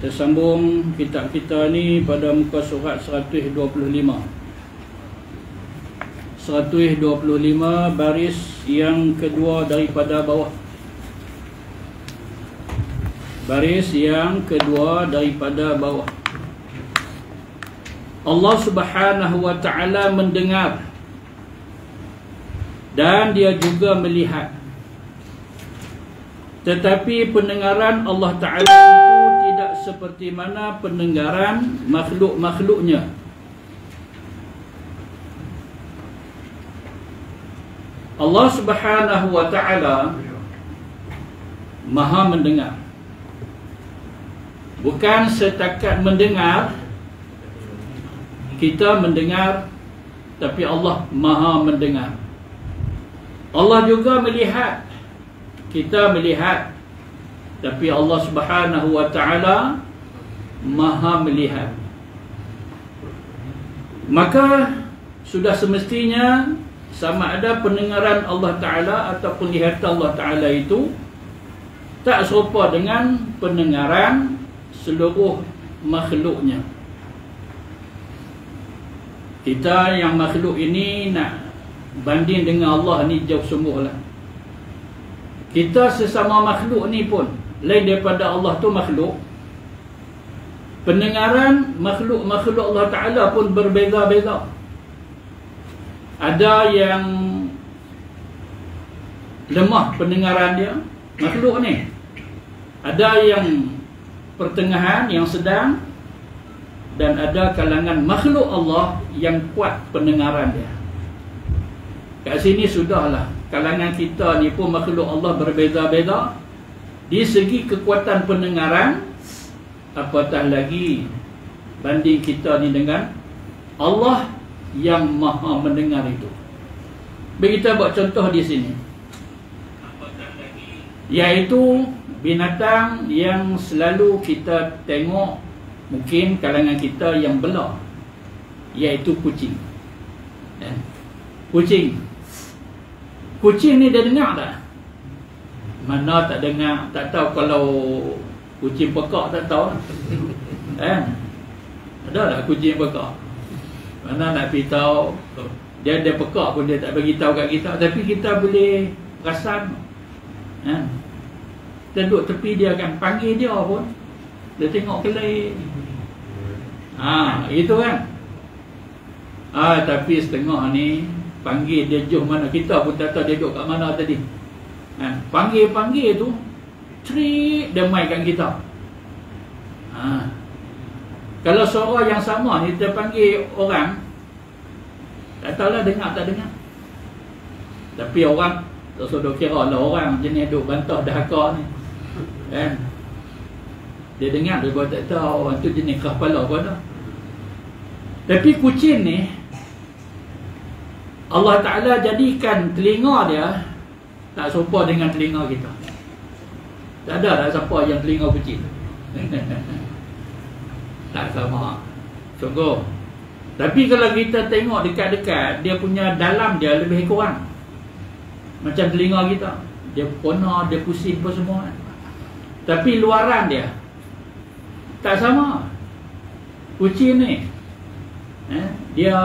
Kita sambung kitab kita ni pada muka surat 125. 125 baris yang kedua daripada bawah. Baris yang kedua daripada bawah. Allah Subhanahu wa ta'ala mendengar dan dia juga melihat. Tetapi pendengaran Allah Ta'ala itu tidak seperti mana pendengaran makhluk-makhluknya. Allah Subhanahu wa Ta'ala Maha mendengar. Bukan setakat mendengar, kita mendengar, tapi Allah Maha mendengar. Allah juga melihat, kita melihat, tapi Allah Subhanahu wa Ta'ala Maha melihat. Maka sudah semestinya sama ada pendengaran Allah Ta'ala atau penglihatan Allah Ta'ala itu tak serupa dengan pendengaran seluruh makhluknya. Kita yang makhluk ini nak banding dengan Allah ni jauh sungguh lah. Kita sesama makhluk ni pun, lain daripada Allah tu makhluk, pendengaran makhluk-makhluk Allah Ta'ala pun berbeza-beza. Ada yang lemah pendengaran dia, makhluk ni. Ada yang pertengahan, yang sedang, dan ada kalangan makhluk Allah yang kuat pendengaran dia. Kat sini sudahlah, kalangan kita ni pun makhluk Allah berbeza-beza di segi kekuatan pendengaran, apatah lagi banding kita ni dengan Allah yang Maha mendengar itu. Bagi kita buat contoh di sini, iaitu binatang yang selalu kita tengok, mungkin kalangan kita yang belah, iaitu kucing. Kucing ni dia dengar tak? Mana tak dengar, tak tahu. Kalau kucing pekak tak tahu. Ada tak kucing pekak? Mana nak beritahu, dia pekak pun dia tak bagi tahu kat kita, tapi kita boleh perasan. Kita duduk tepi dia akan panggil dia pun, dia tengok kelai. Itu kan. Tapi setengah ni panggil dia jauh mana, kita pun tak tahu dia duduk kat mana tadi. Panggil-panggil tu cerit dia main kat kita. Kalau suara yang sama ni kita panggil orang, tak tahulah dengar tak dengar. Tapi orang tak sudah kira lah orang jenis duk bantah dahaka ni, kan? Dia dengar, dia buat tak tahu orang tu jenis kerah kepala pun dah. Tapi kucing ni Allah Ta'ala jadikan telinga dia tak serupa dengan telinga kita. Tak ada tak siapa yang telinga kucing. Tak sama, sungguh. Tapi kalau kita tengok dekat-dekat, dia punya dalam dia lebih kurang macam telinga kita. Dia kona, dia pusing pun semua. Tapi luaran dia tak sama. Kucing ni dia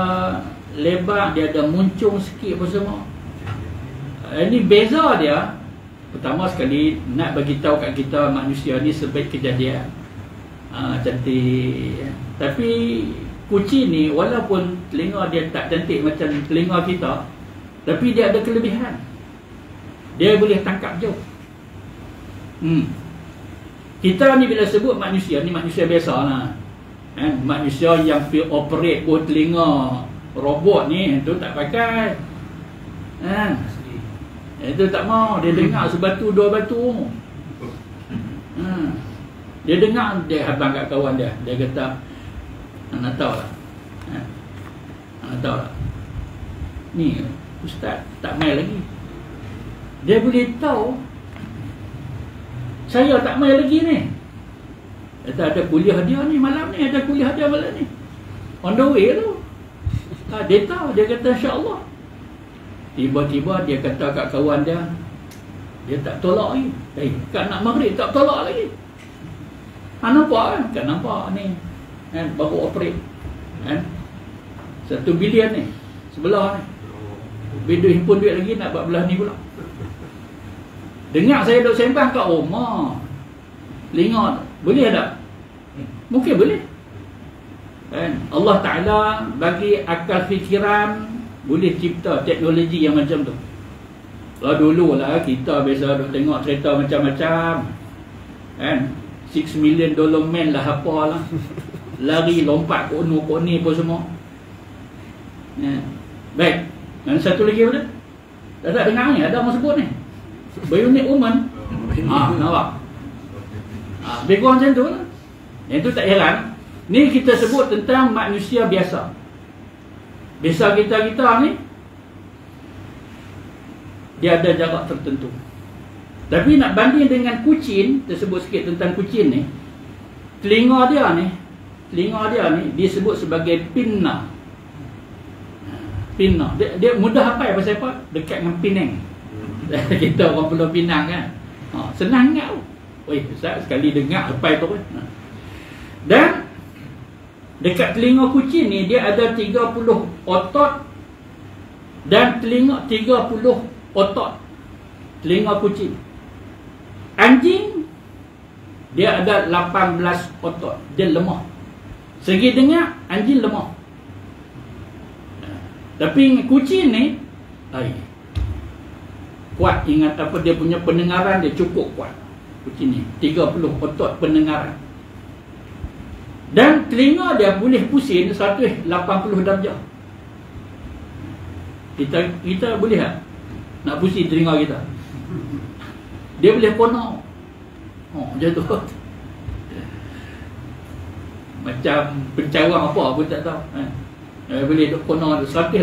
lebar, dia ada muncung sikit pun semua. Ini beza dia. Pertama sekali nak bagi tahu kat kita manusia ni sebaik kejadian. Cantik. Tapi kucing ni walaupun telinga dia tak cantik macam telinga kita, tapi dia ada kelebihan. Dia boleh tangkap jauh. Kita ni bila sebut manusia ni, manusia biasa lah, manusia yang operate pun telinga robot ni, tu tak pakai. Itu tak mau. Dia dengar sebatu dua batu. Dia dengar, dia habang kat kawan dia, dia kata, anak tahu lah, anak tahu lah, ni ustaz tak main lagi. Dia boleh tahu saya tak main lagi ni. Kata ada kuliah dia ni malam ni, ada kuliah dia malam ni, on the way tu. Dia tahu, dia kata insya-Allah. Tiba-tiba dia kata kat kawan dia, dia tak tolak lagi. Kat nak maghrib tak tolak lagi. Nampak kan? Kan nampak ni kan, baru operate kan, 1 bilion ni sebelah ni. Bila himpun duit lagi nak buat belah ni pula. Dengar saya duk sembang kat rumah, telinga boleh tak? Mungkin boleh kan? Allah Ta'ala bagi akal fikiran, boleh cipta teknologi yang macam tu. Kalau dulu lah kita biasa duk tengok cerita macam-macam kan, $6 million man lah apalah, lari lompat kok ni pun semua ya. Baik, dan satu lagi apa? Tak dengar ni, ada orang sebut ni bionic woman. Nampak? Lebih kurang macam tu lah. Yang tu tak heran. Ni kita sebut tentang manusia biasa. Biasa kita ni dia ada jarak tertentu. Tapi nak banding dengan kucing, tersebut sikit tentang kucing ni. Telinga dia ni disebut sebagai pinna. Pinna. Dia mudah apa pasal apa? Dekat dengan Penang. Kita orang Pulau Pinang kan. Senang ingat tu. Oi, Ustaz sekali dengar apa itu kan. Dan dekat telinga kucing ni dia ada 30 otot dan telinga 30 otot telinga kucing. Anjing dia ada 18 otot. Dia lemah. Segi dengar anjing lemah. Tapi kucing ni kuat, ingat apa, dia punya pendengaran dia cukup kuat. Kucing ni 30 otot pendengaran. Dan telinga dia boleh pusing 180 darjah. Kita boleh tak nak pusing telinga kita? Dia boleh kono. Macam tu. Macam pencawang apa pun tak tahu. Boleh duk kono 180.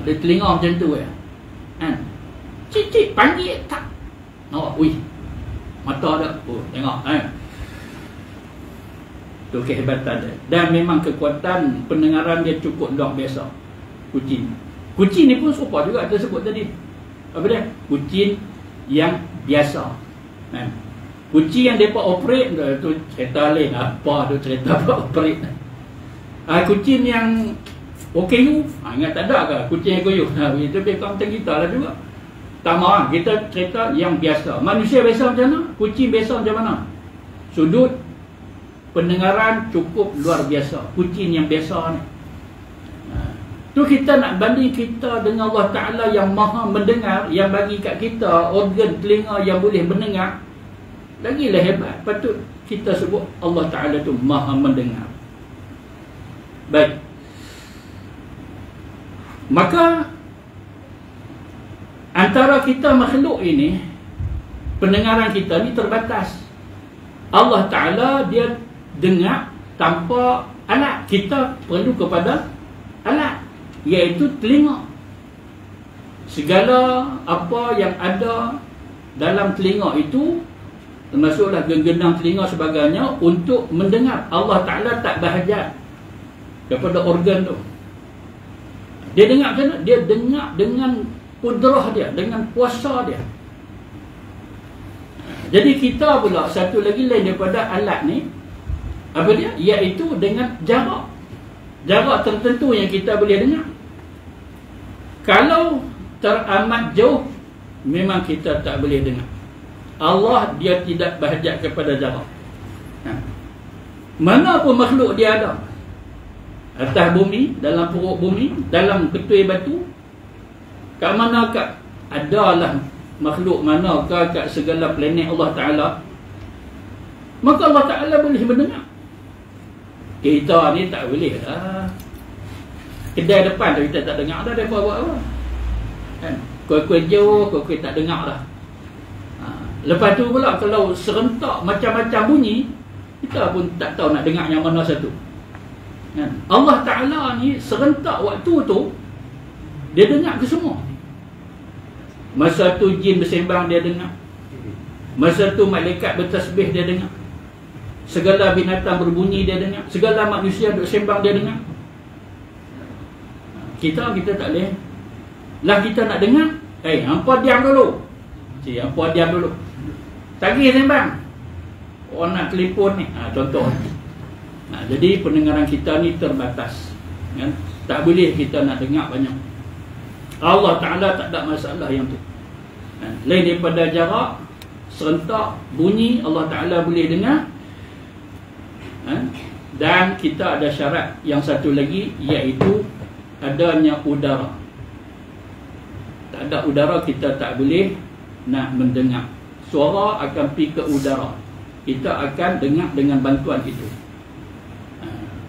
Dia telinga macam tu kan. Cik panggil tak. Ui. Mata dah. Tengok tu kehebatan dia. Dan memang kekuatan pendengaran dia cukup luar biasa. Kucing ni pun serupa juga kita sebut tadi. Apa dia? Kucing yang biasa kan. Kucing yang mereka operate tu cerita lain. Apa tu cerita apa operate. Kucing yang OKU, ingat tak ada ke kucing OKU? Itu lebih kurang macam kita lah juga. Tak mahu kita cerita yang biasa. Manusia biasa macam mana? Kucing biasa macam mana? Sudut pendengaran cukup luar biasa. Kucing yang biasa ni. Tu kita nak banding kita dengan Allah Ta'ala yang maha mendengar, yang bagi kat kita organ telinga yang boleh mendengar. Lagilah hebat. Patut kita sebut Allah Ta'ala tu maha mendengar. Baik. Maka antara kita makhluk ini, pendengaran kita ni terbatas. Allah Ta'ala dia dengar tanpa alat. Kita perlu kepada alat, iaitu telinga. Segala apa yang ada dalam telinga itu, termasuklah genggenang telinga sebagainya, untuk mendengar. Allah Ta'ala tak berhajat kepada organ tu. Dia dengar macam mana? Dia dengar dengan kudrah dia, dengan kuasa dia. Jadi kita pula satu lagi lain daripada alat ni, apa dia? Iaitu dengan jarak. Jarak tertentu yang kita boleh dengar. Kalau teramat jauh, memang kita tak boleh dengar. Allah dia tidak berhajat kepada jarak. Mana pun makhluk dia ada, atas bumi, dalam perut bumi, dalam ketui batu, kat mana kat adalah makhluk manakah kat segala planet Allah Ta'ala, maka Allah Ta'ala boleh mendengar. Kita ni tak boleh dah. Kedai depan tu kita tak dengar dah, dia buat apa kan? Kuih-kuih jauh, kuih-kuih tak dengar dah. Lepas tu pula kalau serentak macam-macam bunyi, kita pun tak tahu nak dengar yang mana satu kan? Allah Ta'ala ni serentak waktu tu dia dengar ke semua. Masa tu jin bersembang dia dengar, masa tu malaikat bertasbih dia dengar, segala binatang berbunyi dia dengar, segala manusia duk sembang dia dengar. Kita tak boleh lah. Kita nak dengar, hampa diam dulu. Hampa diam dulu. tagih sembang. Orang nak telefon ni, contoh. Jadi pendengaran kita ni terbatas, kan? Tak boleh kita nak dengar banyak. Allah Ta'ala tak ada masalah yang tu, kan? Lain daripada jarak, serentak, bunyi, Allah Ta'ala boleh dengar, kan? Dan kita ada syarat yang satu lagi, iaitu adanya udara. Tak ada udara kita tak boleh nak mendengar. Suara akan pergi ke udara, kita akan dengar dengan bantuan itu.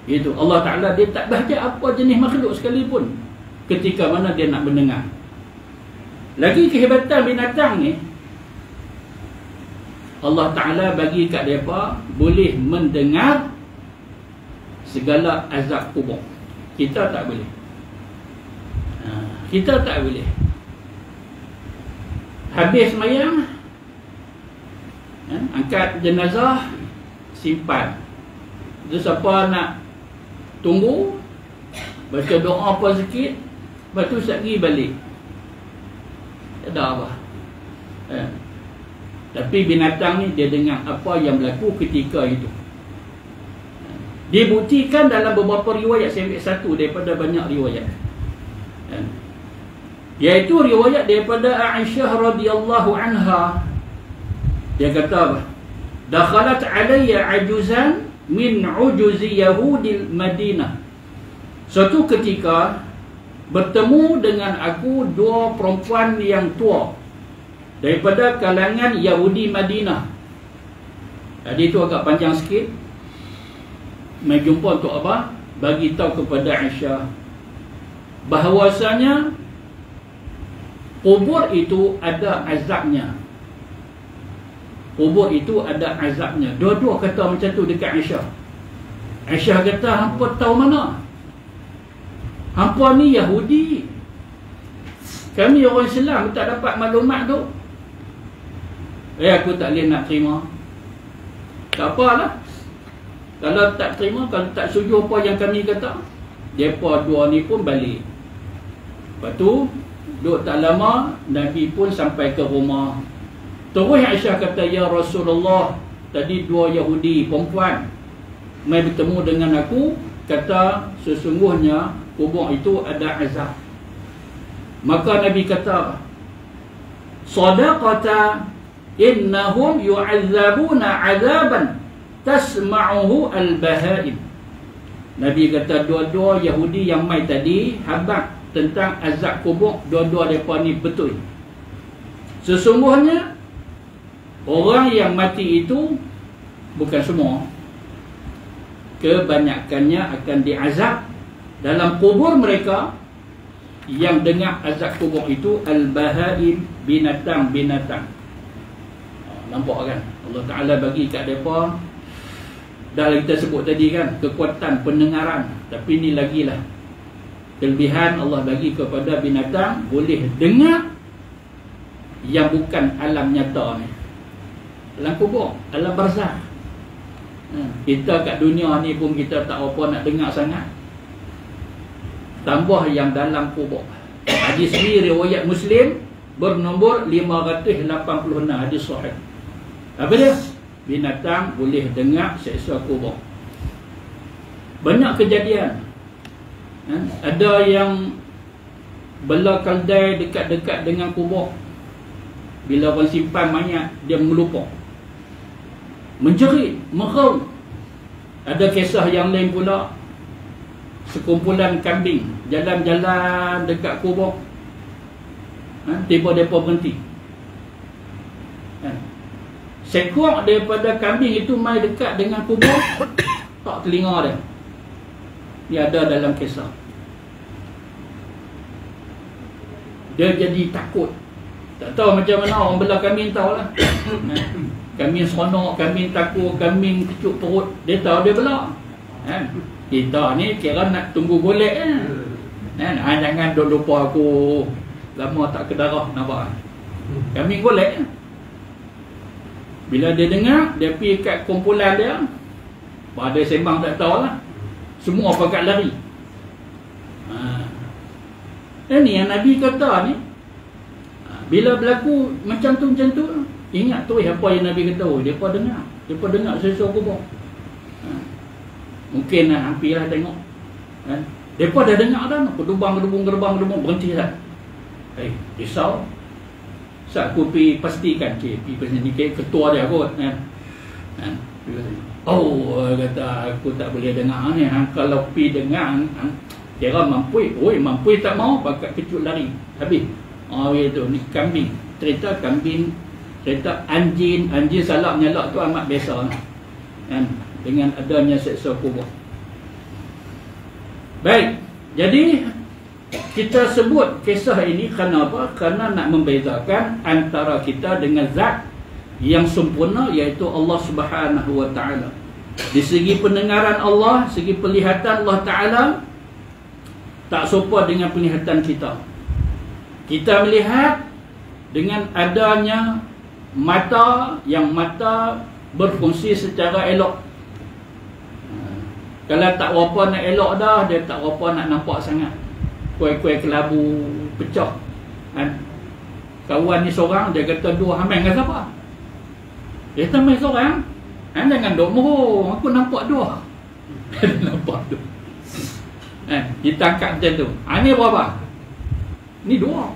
Itu Allah Ta'ala, dia tak bahagia apa jenis makhluk sekalipun ketika mana dia nak mendengar. Lagi kehebatan binatang ni, Allah Ta'ala bagi kat mereka boleh mendengar segala azab kubur. Kita tak boleh. Kita tak boleh. Habis semayang, angkat jenazah, simpan. Terus siapa nak tunggu, baca doa apa sikit, lepas tu pergi balik. Tak ada apa. Tapi binatang ni dia dengar apa yang berlaku ketika itu. Dibuktikan dalam beberapa riwayat. Saya ambil satu daripada banyak riwayat, iaitu riwayat daripada Aisyah radhiyallahu anha. Dia kata apa? Dakhalat alayya ajuzan min ujuzi Yahudil Madinah. Suatu ketika bertemu dengan aku dua perempuan yang tua daripada kalangan Yahudi Madinah. Jadi itu agak panjang sikit. Mai jumpa untuk apa? Bagi tahu kepada Aisyah bahawasanya kubur itu ada azabnya. Kubur itu ada azabnya. Dua-dua kata macam tu dekat Aisyah. Aisyah kata, hampa tahu mana? Hampa ni Yahudi, kami orang Islam tak dapat maklumat tu. Aku tak boleh nak terima. Tak apalah, kalau tak terima, kalau tak setuju apa yang kami kata, mereka dua ni pun balik. Lepas tu duduk tak lama, Nabi pun sampai ke rumah. Terus Aisyah kata, ya Rasulullah, tadi dua Yahudi perempuan mai bertemu dengan aku, kata sesungguhnya kubur itu ada azab. Maka Nabi kata, sadaqata innahum yu'azzabuna azaban tasma'uhu al-bahaim. Nabi kata dua-dua Yahudi yang mai tadi habaq tentang azab kubur, dua-dua mereka ni betul. Sesungguhnya orang yang mati itu, bukan semua, kebanyakannya akan diazab dalam kubur mereka. Yang dengar azab kubur itu al-bahaim, binatang-binatang. Nampak kan? Allah Ta'ala bagi kat mereka, dah kita sebut tadi kan, kekuatan pendengaran. Tapi ni lagi lah kelebihan Allah bagi kepada binatang, boleh dengar yang bukan alam nyata ni, alam kubur, alam barzakh. Kita kat dunia ni pun kita tak apa nak dengar sangat, tambah yang dalam kubur. Hadis ni riwayat Muslim bernombor 586, hadis sahih. Apa dia? Binatang boleh dengar seksa kubur. Banyak kejadian. Ada yang bela kaldai dekat-dekat dengan kubur. Bila orang simpan mayat, dia melupuk, menjerit, meraung. Ada kisah yang lain pula, sekumpulan kambing jalan-jalan dekat kubur, tiba mereka berhenti. Seekor daripada kambing itu mai dekat dengan kubur, tak telinga dia. Dia ada dalam kisah. Dia jadi takut. Tak tahu macam mana orang belah kambing, tahulah. Kambing seronok, kambing takut, kambing kecut perut, dia tahu dia belah. Kita ni kira nak tunggu golek jangan duk lupa aku lama tak ke darah, nampak? Kambing golek. Bila dia dengar, dia pergi kat kumpulan dia, ada sembang tak tahulah, semua pakat lari. Ini yang Nabi kata ni, bila berlaku macam tu ingat tu apa yang Nabi kata. Mereka dengar. Mereka dengar sesuatu kubur. Mungkin hampirlah tengok. Mereka dah dengar dah. Kedubang, berhenti dah. Risau. Saat aku pergi pastikan, pergi ni ketua dia kot. Oh, kata aku tak boleh dengar ni. Kalau pergi dengar, kira mampu. Mampu tak mau, pakai kecut lari. Habis. Itu ni kambing. Cerita kambing, cerita anjing salak nyalak tu amat biasa. Dengan adanya seksa kubur. Baik. Jadi kita sebut kisah ini kerana apa? Kerana nak membezakan antara kita dengan zat yang sempurna, iaitu Allah Subhanahu wa ta'ala. Di segi pendengaran Allah, segi penglihatan Allah Ta'ala tak serupa dengan penglihatan kita. Kita melihat dengan adanya mata, yang mata berfungsi secara elok. Kalau tak berapa nak elok dah, dia tak berapa nak nampak sangat. Kuih-kuih kelabu pecah. Kawan ni seorang, dia kata dua hamil dengan siapa? Dia kata main seorang. Jangan duk murung, aku nampak dua. Nampak dua. Kita angkat macam tu. Ni berapa? Ni dua.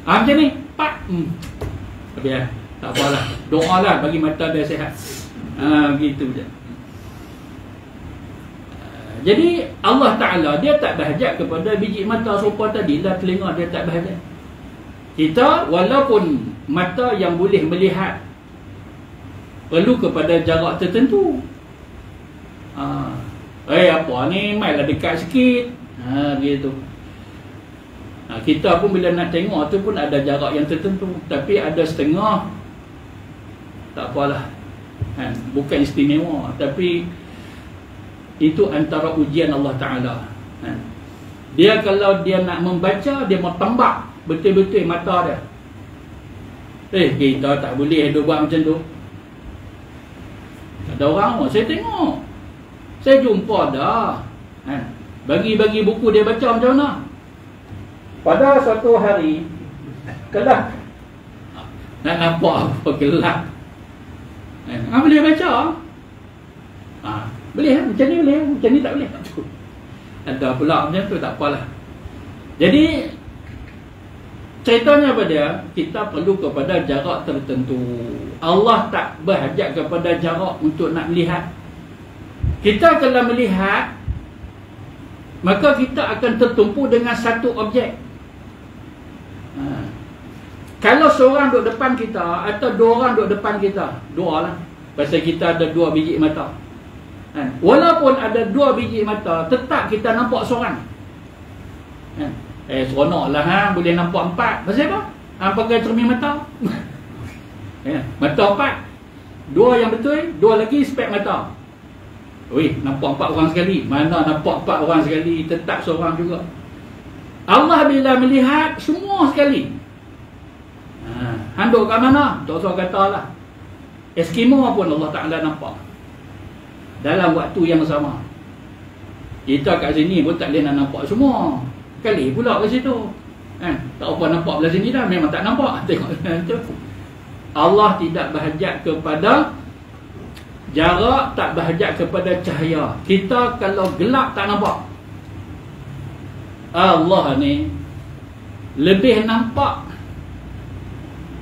Macam ni 4. Tapi tak apalah, doa lah bagi mata dia sihat. Begitu je. Jadi Allah Ta'ala dia tak berhajat kepada biji mata serupa tadi lah, telinga dia tak berhajat. Kita walaupun mata yang boleh melihat perlu kepada jarak tertentu. Apa ni, mainlah dekat sikit. Begitu. Kita pun bila nak tengok tu pun ada jarak yang tertentu. Tapi ada setengah, tak apalah. Bukan istimewa, tapi itu antara ujian Allah Ta'ala. Dia kalau dia nak membaca, dia mau tambak betul-betul mata dia. Kita tak boleh duk buat macam tu. Ada orang, saya tengok, saya jumpa dah, bagi-bagi buku dia baca macam mana. Pada suatu hari kelak, nak nampak apa kelak, boleh baca. Boleh macam ni, boleh macam ni tak boleh. Ada pula macam tu, tak apalah. Jadi ceritanya apa dia? Kita perlu kepada jarak tertentu. Allah tak berhajat kepada jarak untuk nak melihat. Kita kalau melihat, maka kita akan tertumpu dengan satu objek. Kalau seorang duduk depan kita atau dua orang duduk depan kita, dua lah, pasal kita ada dua biji mata. Walaupun ada dua biji mata, tetap kita nampak seorang. Seronok lah, boleh nampak 4. Pasal apa? Pakai cermin mata. Mata 4, 2 yang betul, 2 lagi spek mata. Nampak 4 orang sekali. Mana nampak 4 orang sekali, tetap seorang juga. Allah bila melihat semua sekali, handuk kat mana? Tak usah kata lah. Eskimo pun Allah Ta'ala nampak dalam waktu yang sama. Kita kat sini pun tak boleh nak nampak semua. Kali pula kat situ, tak apa nampak belah sini dah, memang tak nampak. Tengok tu. Allah tidak berhajat kepada jarak, tak berhajat kepada cahaya. Kita kalau gelap tak nampak. Allah ni lebih nampak.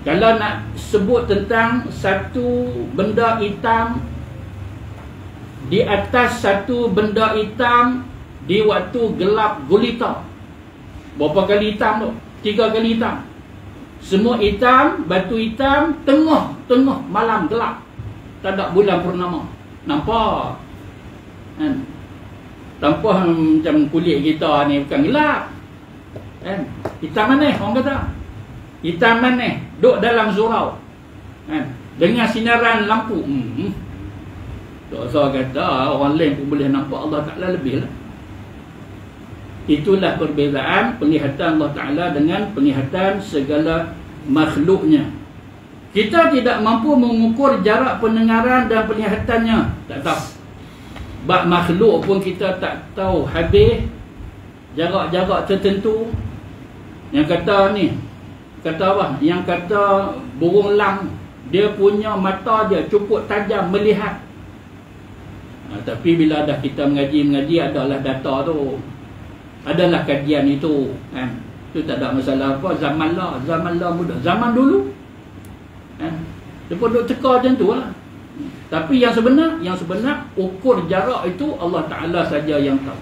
Kalau nak sebut tentang satu benda hitam di atas satu benda hitam di waktu gelap gulita, berapa kali hitam tu? 3 kali hitam. Semua hitam, batu hitam, tengah malam gelap, tak ada bulan purnama. Nampak tanpa macam kulit kita ni bukan gelap. Hitam mana orang kata? Hitam mana? Duduk dalam surau, dengan sinaran lampu. Tak usah kata orang lain pun boleh nampak, Allah Ta'ala lebih lah. Itulah perbezaan penglihatan Allah Ta'ala dengan penglihatan segala makhluknya. Kita tidak mampu mengukur jarak pendengaran dan penglihatannya, tak tahu. Bak makhluk pun kita tak tahu habis jarak-jarak tertentu. Yang kata ni, kata apa? Yang kata burung lang, dia punya mata dia cukup tajam melihat. Tapi bila dah kita mengaji adalah data tu, adalah kajian itu, kan? Itu tak ada masalah apa. Zaman lah mudah. Zaman dulu, kan? Dia pun duk teka macam tu lah. Tapi yang sebenar ukur jarak itu Allah Ta'ala saja yang tahu.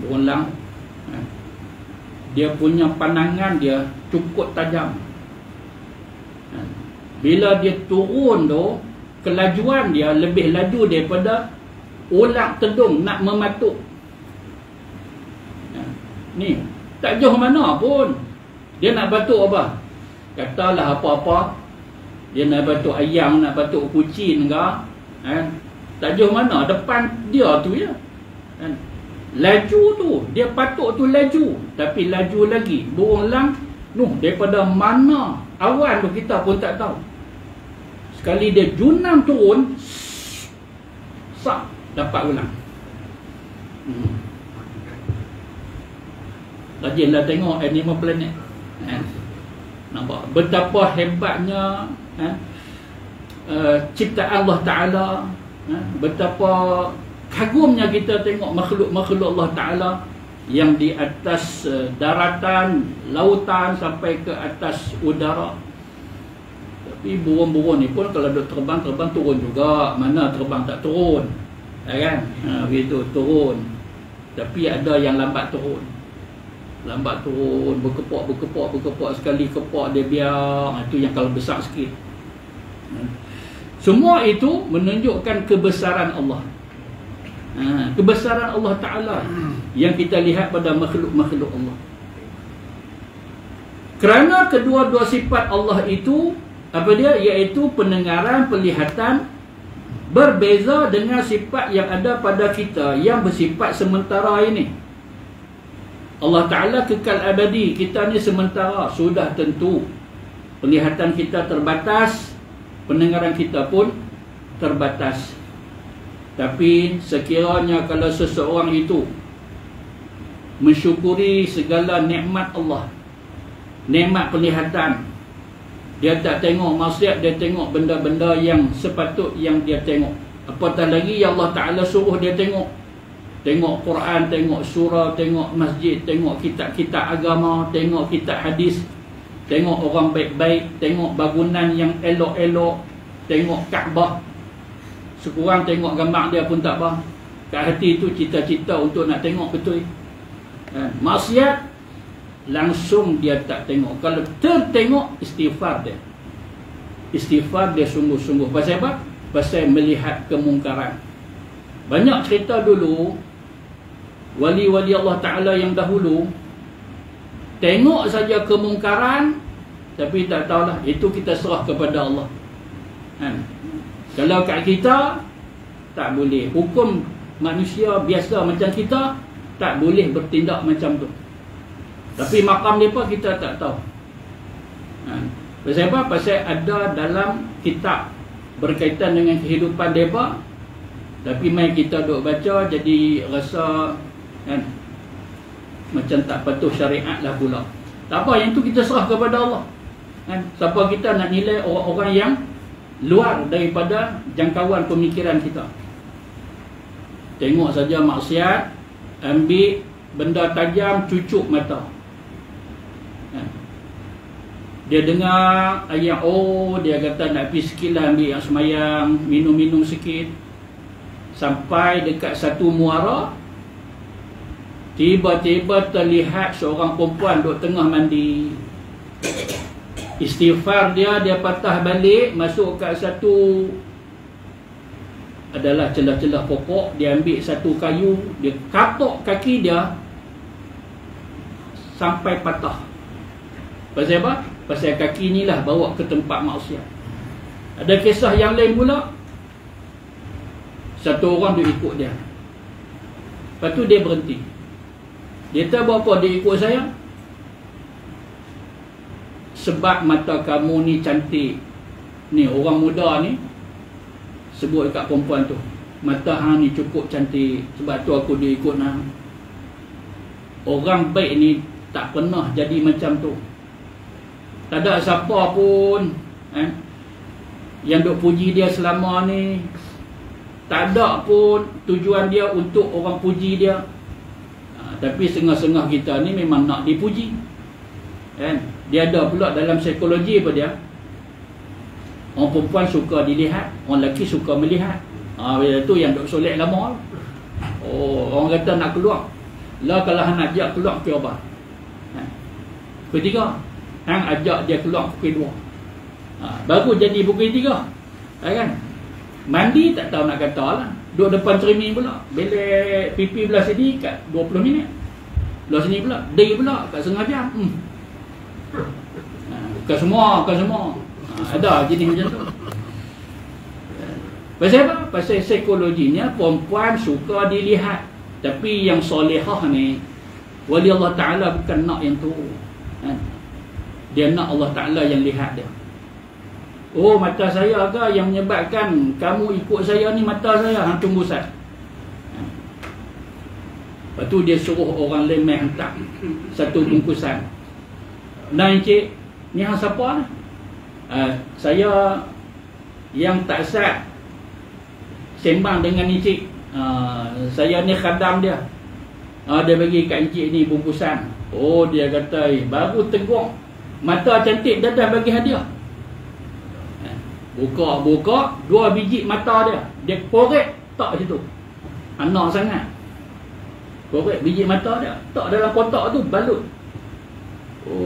Burung lang, kan? Dia punya pandangan dia cukup tajam. Bila dia turun tu, kelajuan dia lebih laju daripada ular tedung nak mematuk. Ni, tak jauh mana pun. Dia nak batuk apa? Katalah apa-apa. Dia nak batuk ayam, nak batuk kucing ke, kan? Tak jauh mana, depan dia tu je, kan? Laju tu, dia patuk tu laju. Tapi laju lagi, burung lang daripada mana awan tu kita pun tak tahu. Sekali dia junam turun, sak, dapat ulang. Rajinlah tengok Animal Planet, kan? Nampak betapa hebatnya, ciptaan Allah Ta'ala, betapa kagumnya kita tengok makhluk-makhluk Allah Ta'ala yang di atas daratan, lautan sampai ke atas udara. Tapi burung-burung ni pun kalau duk terbang turun juga. Mana terbang tak turun, kan? Begitu turun. Tapi ada yang lambat turun, berkepok sekali kepak dia biar. Itu yang kalau besar sikit. Semua itu menunjukkan kebesaran Allah, kebesaran Allah Ta'ala yang kita lihat pada makhluk-makhluk Allah. Kerana kedua-dua sifat Allah itu apa dia? Iaitu pendengaran, penglihatan, berbeza dengan sifat yang ada pada kita yang bersifat sementara ini. Allah Ta'ala kekal abadi, kita ni sementara. Sudah tentu penglihatan kita terbatas, pendengaran kita pun terbatas. Tapi sekiranya kalau seseorang itu mensyukuri segala nikmat Allah, nikmat penglihatan, dia tak tengok maksiat, dia tengok benda-benda yang sepatut yang dia tengok. Apatah lagi yang Allah Ta'ala suruh dia tengok. Tengok Quran, tengok surah, tengok masjid, tengok kitab-kitab agama, tengok kitab hadis, tengok orang baik-baik, tengok bangunan yang elok-elok, tengok Kaabah. Sekurang tengok gambar dia pun tak apa. Kat hati itu cita-cita untuk nak tengok betul. Maksiat langsung dia tak tengok. Kalau tertengok, istighfar dia. Istighfar dia sungguh-sungguh. Pasal apa? Pasal melihat kemungkaran. Banyak cerita dulu wali-wali Allah Ta'ala yang dahulu tengok saja kemungkaran, tapi tak tahulah. Itu kita serah kepada Allah, kan? Kalau kat kita tak boleh. Hukum manusia biasa macam kita tak boleh bertindak macam tu. Tapi makam mereka kita tak tahu, kan? Pasal apa? Pasal ada dalam kitab berkaitan dengan kehidupan mereka. Tapi mai kita duk baca jadi rasa, kan, macam tak patuh syariat lah pula. Tak apa, yang tu kita serah kepada Allah, kan? Siapa kita nak nilai orang-orang yang luar daripada jangkauan pemikiran kita. Tengok saja maksiat, ambil benda tajam, cucuk mata, kan? Dia dengar ayat, dia kata nak pergi sikit lah, ambil yang semayang, minum-minum sikit. Sampai dekat satu muara, tiba-tiba terlihat seorang perempuan duduk tengah mandi. Istighfar dia patah balik, masuk kat satu, adalah celah-celah pokok. Dia ambil satu kayu, dia katok kaki dia sampai patah. Pasal apa? Pasal kaki ni lah bawa ke tempat maksiat. Ada kisah yang lain pula. Satu orang dia ikut dia. Lepas tu dia berhenti. Dia tahu apa dia ikut saya? Sebab mata kamu ni cantik. Ni orang muda ni sebut dekat perempuan tu, mata hang ni cukup cantik, sebab tu aku dia ikut hang. Orang baik ni tak pernah jadi macam tu. Tak ada siapa pun yang duk puji dia selama ni. Tak ada pun tujuan dia untuk orang puji dia. Tapi setengah-setengah kita ni memang nak dipuji. Dia ada pula dalam psikologi apa dia? Orang perempuan suka dilihat, orang lelaki suka melihat. Itu yang duk solek lama. Orang kata nak keluar. Lah kalau hang ajak keluar pukul apa? Pukul 3. Hang ajak dia keluar pukul 2. Baru jadi pukul 3. Kan? Mandi tak tahu nak kata lah. Duduk depan cermin pula. Bilik pipi belah sini kat 20 minit. Belah sini pula. Day pula kat setengah jam. Bukan semua. Ada jenis macam tu. Pasal apa? Pasal psikologinya perempuan suka dilihat. Tapi yang solehah ni, wali Allah Ta'ala bukan nak yang tu. Dia nak Allah Ta'ala yang lihat dia. Mata saya ke yang menyebabkan kamu ikut saya ni, mata saya? Hang tunggu Ustaz. Lepas tu dia suruh orang lain main hantar satu bungkusan. Nah encik, ni hang siapa ni? Saya yang tak sat sembang dengan encik. Saya ni khadam dia. Dia bagi kat encik ni bungkusan. Dia kata baru tegur. Mata cantik dah bagi hadiah. Buka 2 biji mata dia. Dia korek tak situ. Anak sangat. Korek biji mata dia. Tak dalam kotak tu balut.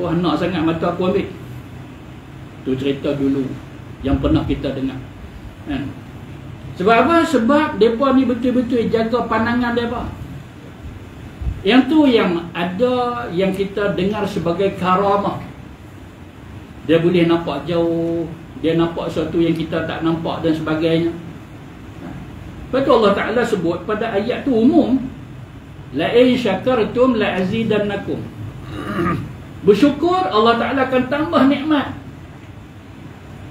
Anak sangat mata aku ambil. Tu cerita dulu yang pernah kita dengar. Sebab apa? Sebab mereka ni betul-betul jaga pandangan mereka. Yang tu yang ada, yang kita dengar sebagai karamah. Dia boleh nampak jauh, dia nampak sesuatu yang kita tak nampak dan sebagainya. Lepas tu Allah Ta'ala sebut pada ayat tu umum, la in syakartum la azidannakum. Bersyukur Allah Ta'ala akan tambah nikmat.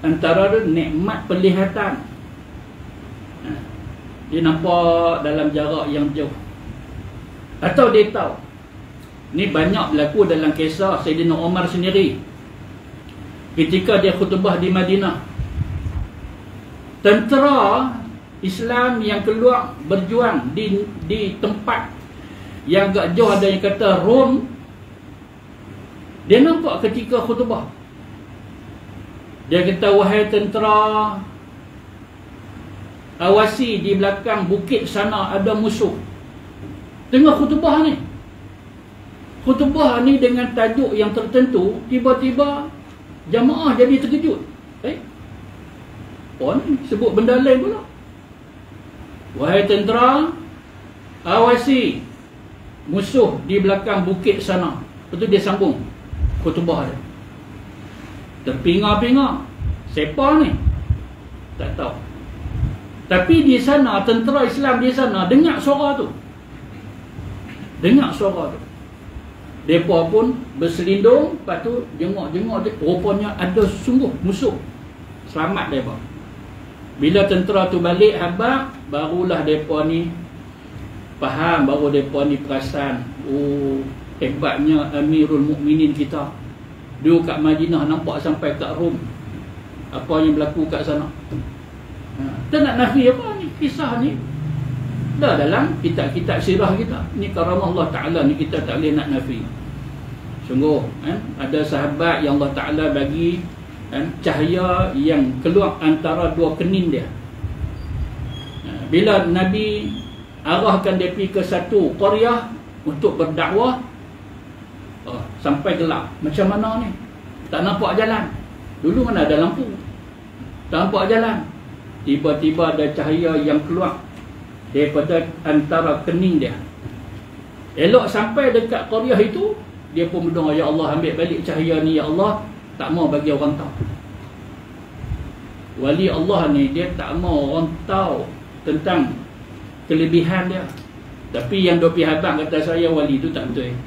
Antara nikmat penglihatan. Dia nampak dalam jarak yang jauh. Atau dia tahu. Ni banyak berlaku dalam kisah Sayyidina Umar sendiri. Ketika dia khutbah di Madinah, tentera Islam yang keluar berjuang di tempat yang agak jauh, ada yang kata Rom. Dia nampak ketika khutbah, dia kata, wahai tentera, awasi di belakang bukit sana ada musuh. Tengah khutbah ni. Khutbah ni dengan tajuk yang tertentu, tiba-tiba jamaah jadi terkejut. Ni sebut benda lain pula. Wahai tentera, awasi musuh di belakang bukit sana. Lepas tu dia sambung khutbah dia. Terpinga-pinga. Siapa ni? Tak tahu. Tapi di sana, tentera Islam di sana dengar suara tu. Dengar suara tu. Mereka pun berselindung. Lepas tu jenguk-jenguk dia. Rupanya ada sungguh musuh. Selamat mereka. Bila tentera tu balik habaq, barulah mereka ni faham. Baru mereka ni perasan, hebatnya Amirul Mukminin kita. Dia kat Madinah nampak sampai kat Rom. Apa yang berlaku kat sana. Kita nak nafi apa ni? Kisah ni dah dalam kitab-kitab sirah kita. Ni karamah Allah Ta'ala ni, kita tak boleh nak nafi. Sungguh ada sahabat yang Allah Ta'ala bagi cahaya yang keluar antara dua kening dia. Bila Nabi arahkan dia pergi ke satu qaryah untuk berdakwah, sampai gelap. Macam mana ni? Tak nampak jalan. Dulu mana ada lampu. Tak nampak jalan. Tiba-tiba ada cahaya yang keluar daripada antara kening dia. Elok sampai dekat qaryah itu, dia pun berdoa, ya Allah, ambil balik cahaya ni ya Allah, tak mau bagi orang tahu. Wali Allah ni dia tak mau orang tahu tentang kelebihan dia. Tapi yang dua pihak abang kata saya wali tu tak betul.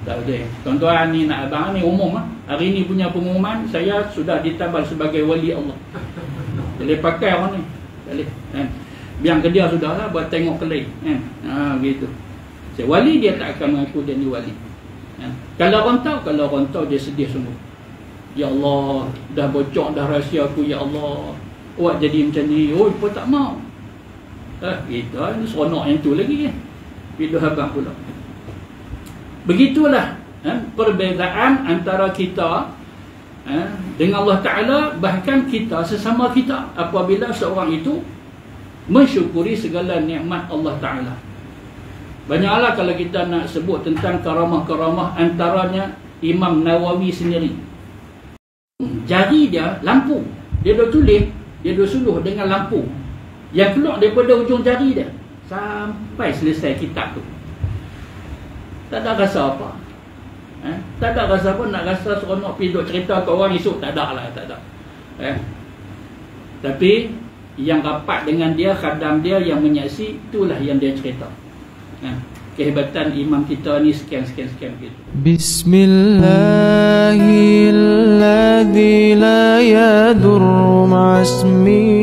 Tak betul. Tuan-tuan ni nak abang ni umum lah. Hari ni punya pengumuman, saya sudah ditabal sebagai wali Allah. Boleh pakai orang ni. Boleh. Biang ke dia sudah lah, buat tengok kelai. Gitu. Wali dia tak akan mengaku dia ni wali. Kalau orang tahu dia sedih sungguh. Ya Allah, dah bocor dah rahsia aku, ya Allah. Awak jadi macam ni. Oh, pun tak mau. Kita ni seronok yang tu lagi kan. Hidup habang pula. Begitulah perbezaan antara kita dengan Allah Ta'ala, bahkan kita sesama kita, apabila seorang itu mensyukuri segala nikmat Allah Ta'ala. Banyaklah kalau kita nak sebut tentang karamah-karamah, antaranya Imam Nawawi sendiri. Jari dia lampu, dia dah tulis, dia dah suluh dengan lampu yang keluar daripada ujung jari dia sampai selesai kitab tu. Tak ada rasa apa. Tak ada rasa apa, nak rasa seronok pergi duk cerita ke orang esok, tak ada lah, tak ada. Tapi yang rapat dengan dia, khadam dia yang menyaksi, itulah yang dia cerita. Kehebatan imam kita ni sekian gitu. Bismillahilladzi la yadurru ma'asmi